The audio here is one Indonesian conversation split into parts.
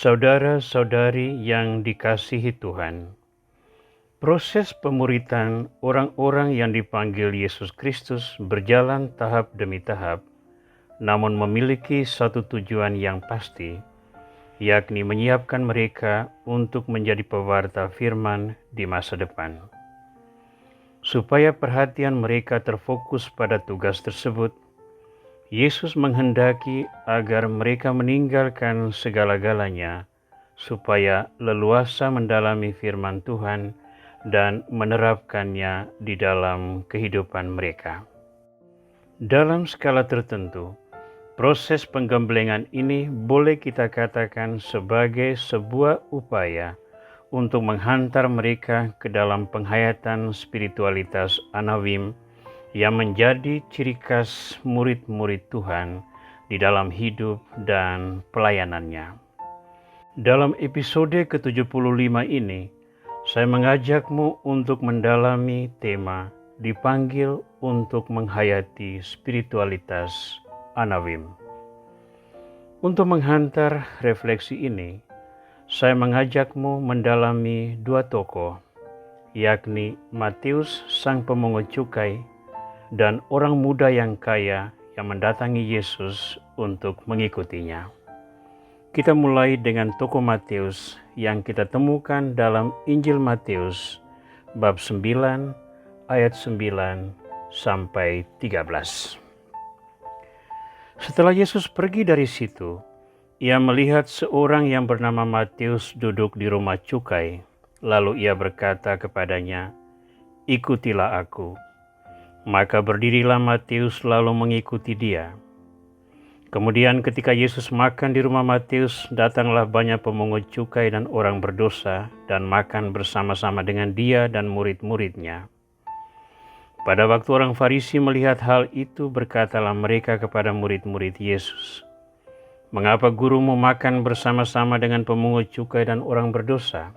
Saudara-saudari yang dikasihi Tuhan, proses pemuritan orang-orang yang dipanggil Yesus Kristus berjalan tahap demi tahap, namun memiliki satu tujuan yang pasti, yakni menyiapkan mereka untuk menjadi pewarta firman di masa depan. Supaya perhatian mereka terfokus pada tugas tersebut, Yesus menghendaki agar mereka meninggalkan segala-galanya, supaya leluasa mendalami firman Tuhan dan menerapkannya di dalam kehidupan mereka. Dalam skala tertentu, proses penggemblengan ini boleh kita katakan sebagai sebuah upaya untuk menghantar mereka ke dalam penghayatan spiritualitas Anawim yang menjadi ciri khas murid-murid Tuhan di dalam hidup dan pelayanannya. Dalam episode ke-75 ini, saya mengajakmu untuk mendalami tema dipanggil untuk menghayati spiritualitas Anawim. Untuk menghantar refleksi ini, saya mengajakmu mendalami dua tokoh, yakni Matius sang pemungut cukai dan orang muda yang kaya yang mendatangi Yesus untuk mengikutinya. Kita mulai dengan tokoh Matius yang kita temukan dalam Injil Matius bab 9 ayat 9 sampai 13. Setelah Yesus pergi dari situ, ia melihat seorang yang bernama Matius duduk di rumah cukai. Lalu ia berkata kepadanya, "Ikutilah aku." Maka berdirilah Matius lalu mengikuti dia. Kemudian ketika Yesus makan di rumah Matius, datanglah banyak pemungut cukai dan orang berdosa dan makan bersama-sama dengan dia dan murid-muridnya. Pada waktu orang Farisi melihat hal itu, berkatalah mereka kepada murid-murid Yesus, "Mengapa gurumu makan bersama-sama dengan pemungut cukai dan orang berdosa?"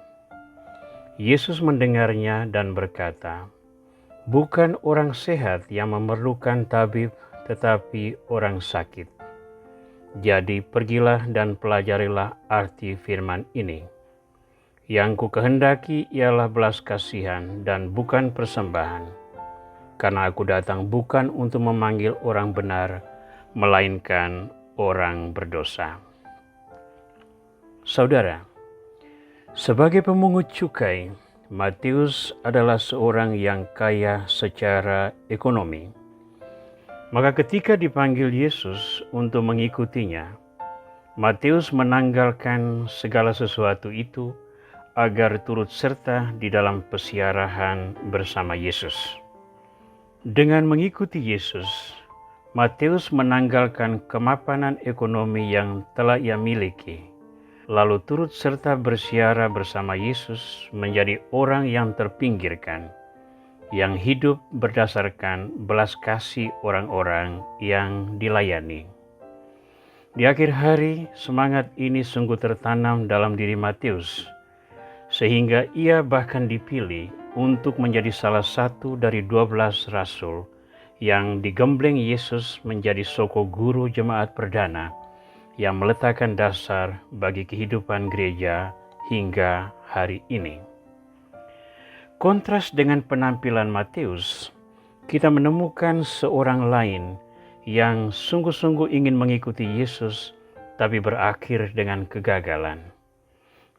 Yesus mendengarnya dan berkata, "Bukan orang sehat yang memerlukan tabib, tetapi orang sakit. Jadi pergilah dan pelajarilah arti firman ini. Yang ku kehendaki ialah belas kasihan dan bukan persembahan. Karena aku datang bukan untuk memanggil orang benar, melainkan orang berdosa." Saudara, sebagai pemungut cukai, Matius adalah seorang yang kaya secara ekonomi. Maka ketika dipanggil Yesus untuk mengikutinya, Matius menanggalkan segala sesuatu itu agar turut serta di dalam pesiarahan bersama Yesus. Dengan mengikuti Yesus, Matius menanggalkan kemapanan ekonomi yang telah ia miliki, lalu turut serta bersiara bersama Yesus menjadi orang yang terpinggirkan, yang hidup berdasarkan belas kasih orang-orang yang dilayani. Di akhir hari, semangat ini sungguh tertanam dalam diri Matius, sehingga ia bahkan dipilih untuk menjadi salah satu dari 12 rasul yang digembleng Yesus menjadi soko guru jemaat perdana yang meletakkan dasar bagi kehidupan gereja hingga hari ini. Kontras dengan penampilan Matius, kita menemukan seorang lain yang sungguh-sungguh ingin mengikuti Yesus, tapi berakhir dengan kegagalan.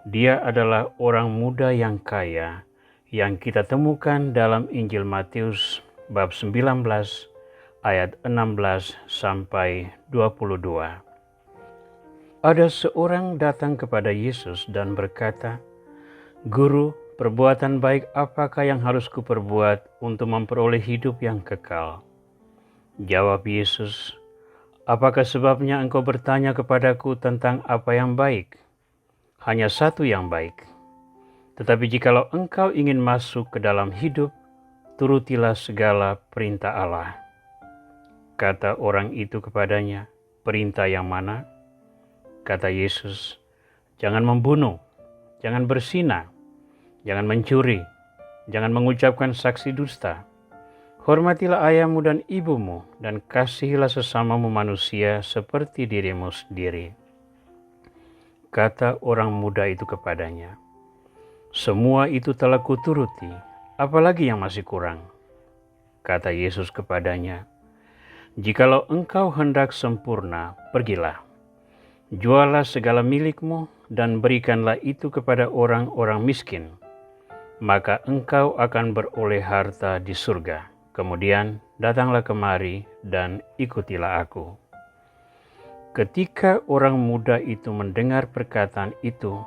Dia adalah orang muda yang kaya yang kita temukan dalam Injil Matius bab 19 ayat 16 sampai 22. Ada seorang datang kepada Yesus dan berkata, "Guru, perbuatan baik apakah yang harus kuperbuat untuk memperoleh hidup yang kekal?" Jawab Yesus, "Apakah sebabnya engkau bertanya kepadaku tentang apa yang baik? Hanya satu yang baik. Tetapi jikalau engkau ingin masuk ke dalam hidup, turutilah segala perintah Allah." Kata orang itu kepadanya, "Perintah yang mana?" Kata Yesus, "Jangan membunuh, jangan berzina, jangan mencuri, jangan mengucapkan saksi dusta. Hormatilah ayahmu dan ibumu, dan kasihilah sesamamu manusia seperti dirimu sendiri." Berkata orang muda itu kepadanya, "Semua itu telah kuturuti, apalagi yang masih kurang?" Kata Yesus kepadanya, "Jikalau engkau hendak sempurna, pergilah, jualah segala milikmu dan berikanlah itu kepada orang-orang miskin, maka engkau akan beroleh harta di surga. Kemudian datanglah kemari dan ikutilah aku." Ketika orang muda itu mendengar perkataan itu,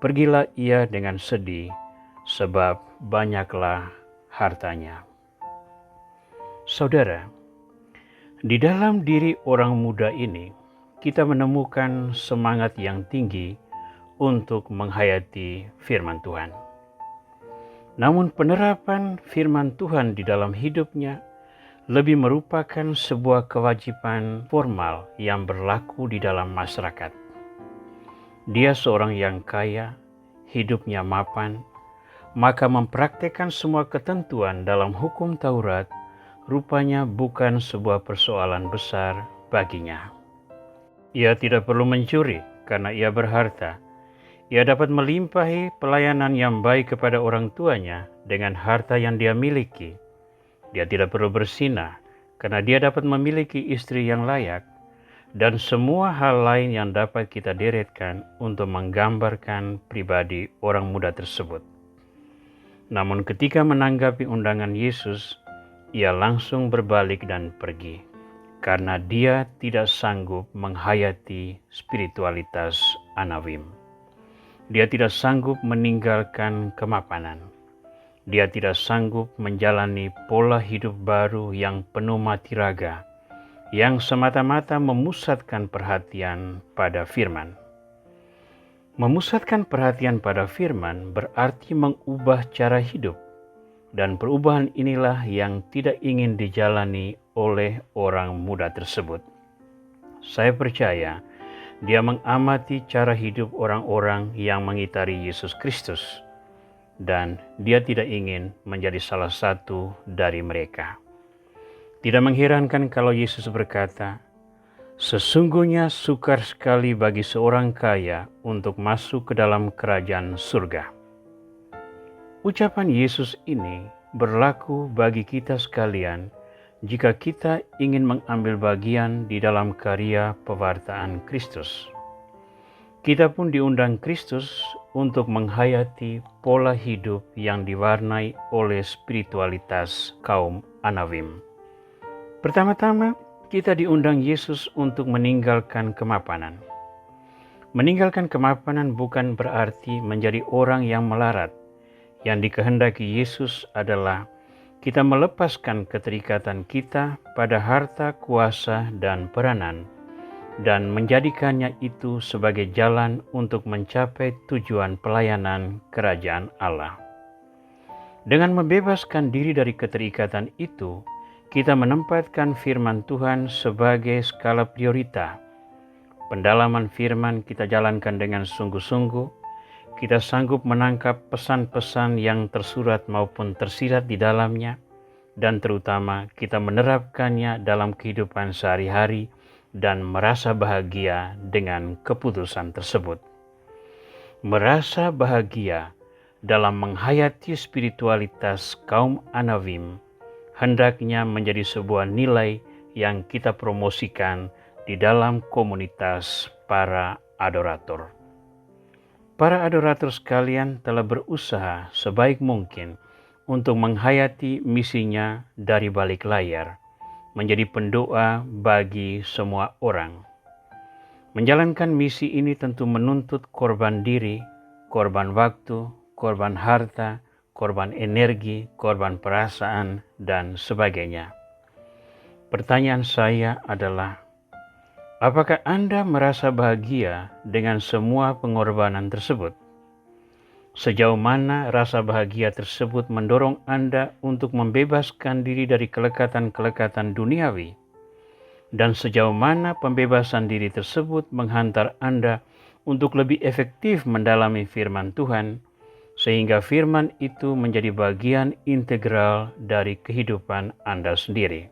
pergilah ia dengan sedih, sebab banyaklah hartanya. Saudara, di dalam diri orang muda ini, kita menemukan semangat yang tinggi untuk menghayati firman Tuhan. Namun penerapan firman Tuhan di dalam hidupnya lebih merupakan sebuah kewajiban formal yang berlaku di dalam masyarakat. Dia seorang yang kaya, hidupnya mapan, maka mempraktekkan semua ketentuan dalam hukum Taurat rupanya bukan sebuah persoalan besar baginya. Ia tidak perlu mencuri karena ia berharta. Ia dapat melimpahi pelayanan yang baik kepada orang tuanya dengan harta yang dia miliki. Dia tidak perlu bersinah karena dia dapat memiliki istri yang layak, dan semua hal lain yang dapat kita deretkan untuk menggambarkan pribadi orang muda tersebut. Namun ketika menanggapi undangan Yesus, ia langsung berbalik dan pergi, karena dia tidak sanggup menghayati spiritualitas Anawim. Dia tidak sanggup meninggalkan kemapanan. Dia tidak sanggup menjalani pola hidup baru yang penuh mati raga, yang semata-mata memusatkan perhatian pada firman. Memusatkan perhatian pada firman berarti mengubah cara hidup, dan perubahan inilah yang tidak ingin dijalani oleh orang muda tersebut. Saya percaya dia mengamati cara hidup orang-orang yang mengitari Yesus Kristus, dan dia tidak ingin menjadi salah satu dari mereka. Tidak mengherankan kalau Yesus berkata, "Sesungguhnya sukar sekali bagi seorang kaya untuk masuk ke dalam kerajaan surga." Ucapan Yesus ini berlaku bagi kita sekalian jika kita ingin mengambil bagian di dalam karya pewartaan Kristus. Kita pun diundang Kristus untuk menghayati pola hidup yang diwarnai oleh spiritualitas kaum Anawim. Pertama-tama, kita diundang Yesus untuk meninggalkan kemapanan. Meninggalkan kemapanan bukan berarti menjadi orang yang melarat. Yang dikehendaki Yesus adalah kita melepaskan keterikatan kita pada harta, kuasa, dan peranan, dan menjadikannya itu sebagai jalan untuk mencapai tujuan pelayanan kerajaan Allah. Dengan membebaskan diri dari keterikatan itu, kita menempatkan firman Tuhan sebagai skala prioritas. Pendalaman firman kita jalankan dengan sungguh-sungguh. Kita sanggup menangkap pesan-pesan yang tersurat maupun tersirat di dalamnya, dan terutama kita menerapkannya dalam kehidupan sehari-hari dan merasa bahagia dengan keputusan tersebut. Merasa bahagia dalam menghayati spiritualitas kaum Anawim hendaknya menjadi sebuah nilai yang kita promosikan di dalam komunitas para adorator. Para adorator sekalian telah berusaha sebaik mungkin untuk menghayati misinya dari balik layar, menjadi pendoa bagi semua orang. Menjalankan misi ini tentu menuntut korban diri, korban waktu, korban harta, korban energi, korban perasaan, dan sebagainya. Pertanyaan saya adalah, apakah Anda merasa bahagia dengan semua pengorbanan tersebut? Sejauh mana rasa bahagia tersebut mendorong Anda untuk membebaskan diri dari kelekatan-kelekatan duniawi? Dan sejauh mana pembebasan diri tersebut menghantar Anda untuk lebih efektif mendalami firman Tuhan, sehingga firman itu menjadi bagian integral dari kehidupan Anda sendiri?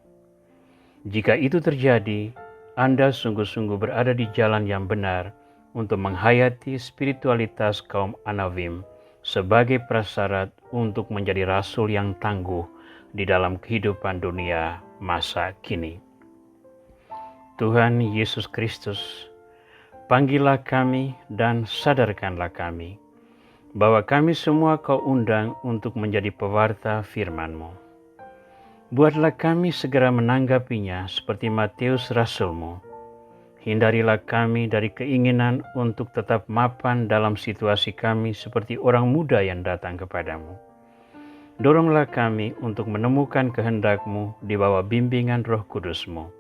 Jika itu terjadi, Anda sungguh-sungguh berada di jalan yang benar untuk menghayati spiritualitas kaum Anawim sebagai prasyarat untuk menjadi rasul yang tangguh di dalam kehidupan dunia masa kini. Tuhan Yesus Kristus, panggillah kami dan sadarkanlah kami bahwa kami semua Kau undang untuk menjadi pewarta firman-Mu. Buatlah kami segera menanggapinya seperti Matius Rasul-Mu. Hindarilah kami dari keinginan untuk tetap mapan dalam situasi kami seperti orang muda yang datang kepadamu. Doronglah kami untuk menemukan kehendak-Mu di bawah bimbingan Roh Kudus-Mu,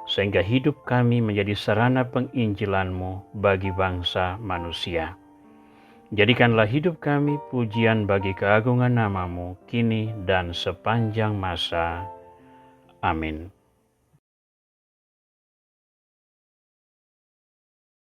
sehingga hidup kami menjadi sarana penginjilan-Mu bagi bangsa manusia. Jadikanlah hidup kami pujian bagi keagungan nama-Mu kini dan sepanjang masa. Amin.